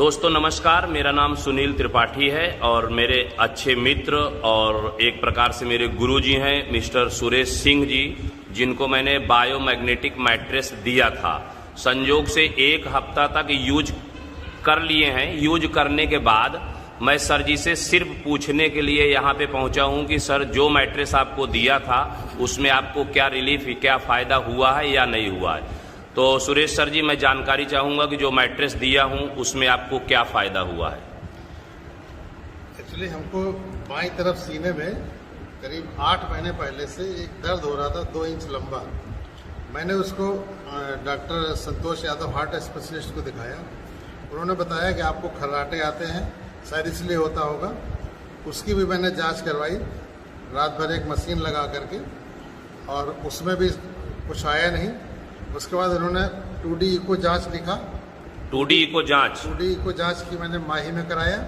दोस्तों नमस्कार, मेरा नाम सुनील त्रिपाठी है और मेरे अच्छे मित्र और एक प्रकार से मेरे गुरुजी हैं मिस्टर सुरेश सिंह जी, जिनको मैंने बायोमैग्नेटिक मैट्रेस दिया था। संयोग से एक हफ्ता तक यूज कर लिए हैं। यूज करने के बाद मैं सर जी से सिर्फ पूछने के लिए यहाँ पे पहुँचा हूँ कि सर जो मैट्रेस आपको दिया था उसमें आपको क्या रिलीफ, क्या फ़ायदा हुआ है या नहीं हुआ है। तो सुरेश सर जी, मैं जानकारी चाहूँगा कि जो मैट्रेस दिया हूँ उसमें आपको क्या फ़ायदा हुआ है। एक्चुअली हमको बाईं तरफ सीने में करीब 8 महीने पहले से एक दर्द हो रहा था 2 इंच लंबा। मैंने उसको doctor Santosh Yadav heart specialist को दिखाया। उन्होंने बताया कि आपको खर्राटे आते हैं, शायद इसलिए होता होगा। उसकी भी मैंने जांच करवाई रात भर एक मशीन लगा करके, और उसमें भी कुछ आया नहीं। उसके बाद उन्होंने 2D इको जांच लिखा। 2D इको जांच की मैंने माही में कराया,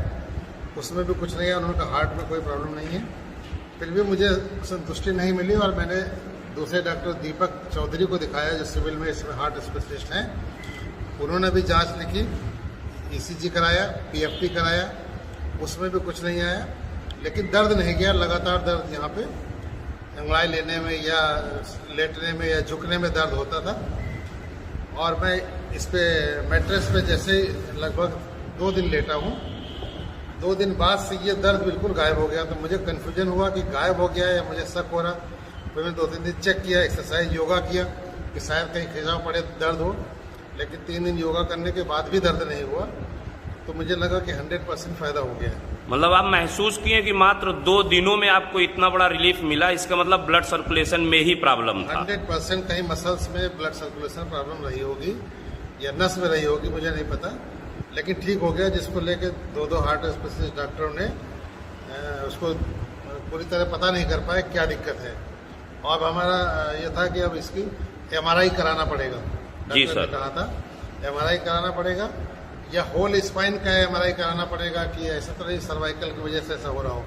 उसमें भी कुछ नहीं है। उन्होंने कहा हार्ट में कोई प्रॉब्लम नहीं है। फिर भी मुझे संतुष्टि नहीं मिली और मैंने दूसरे डॉक्टर दीपक चौधरी को दिखाया जो सिविल में इसमें हार्ट स्पेशलिस्ट हैं। उन्होंने भी जांच लिखी, ECG कराया, PFT कराया, उसमें भी कुछ नहीं आया। लेकिन दर्द नहीं गया, लगातार दर्द यहाँ पे अंगड़ाई लेने में या लेटने में या झुकने में दर्द होता था। और मैं इस पे मैट्रेस पे जैसे लगभग 2 दिन लेटा हूँ, 2 दिन बाद से ये दर्द बिल्कुल गायब हो गया। तो मुझे कन्फ्यूजन हुआ कि गायब हो गया या मुझे शक हो रहा। फिर मैंने 2-3 दिन चेक किया, एक्सरसाइज योगा किया कि शायद कहीं खिंचाव पड़े दर्द हो। लेकिन 3 दिन योगा करने के बाद भी दर्द नहीं हुआ। तो मुझे लगा कि 100% फ़ायदा हो गया है। मतलब आप महसूस किए कि मात्र 2 दिनों में आपको इतना बड़ा रिलीफ मिला। इसका मतलब ब्लड सर्कुलेशन में ही प्रॉब्लम था। 100% कहीं मसल्स में ब्लड सर्कुलेशन प्रॉब्लम रही होगी या नस में रही होगी, मुझे नहीं पता। लेकिन ठीक हो गया, जिसको लेके 2 हार्ट स्पेशलिस्ट डॉक्टरों ने उसको पूरी तरह पता नहीं कर पाए क्या दिक्कत है। और हमारा ये था कि अब इसकी MRI कराना पड़ेगा। जी सर, कहा था MRI कराना पड़ेगा या होल स्पाइन का MRI कराना पड़ेगा कि ऐसा तो नहीं सर्वाइकल की वजह से ऐसा हो रहा हो।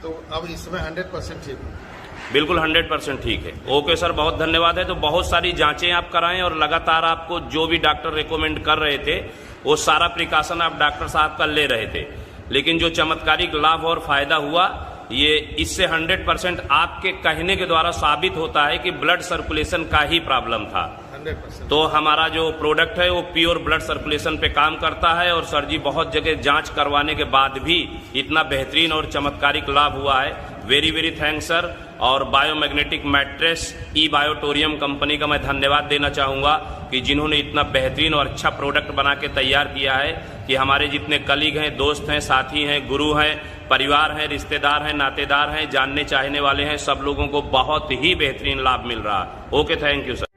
तो अब इसमें 100% ठीक है। बिल्कुल 100% ठीक है। ओके सर, बहुत धन्यवाद है। तो बहुत सारी जांचें आप कराएं और लगातार आपको जो भी डॉक्टर रिकमेंड कर रहे थे वो सारा प्रिकॉशन आप डॉक्टर साहब का ले रहे थे। लेकिन जो चमत्कारिक लाभ और फायदा हुआ, ये इससे 100% आपके कहने के द्वारा साबित होता है कि ब्लड सर्कुलेशन का ही प्रॉब्लम था। 100%। तो हमारा जो प्रोडक्ट है वो प्योर ब्लड सर्कुलेशन पे काम करता है। और सर जी बहुत जगह जांच करवाने के बाद भी इतना बेहतरीन और चमत्कारिक लाभ हुआ है। Very very thanks sir. और बायोमैग्नेटिक मैट्रेस बायोटोरियम कंपनी का मैं धन्यवाद देना चाहूँगा कि जिन्होंने इतना बेहतरीन और अच्छा प्रोडक्ट बना के तैयार किया है कि हमारे जितने कलीग हैं, दोस्त हैं, साथी हैं, गुरु हैं, परिवार हैं, रिश्तेदार हैं, नातेदार हैं, जानने चाहने वाले हैं, सब लोगों को बहुत ही बेहतरीन लाभ मिल रहा है। Okay, thank you sir.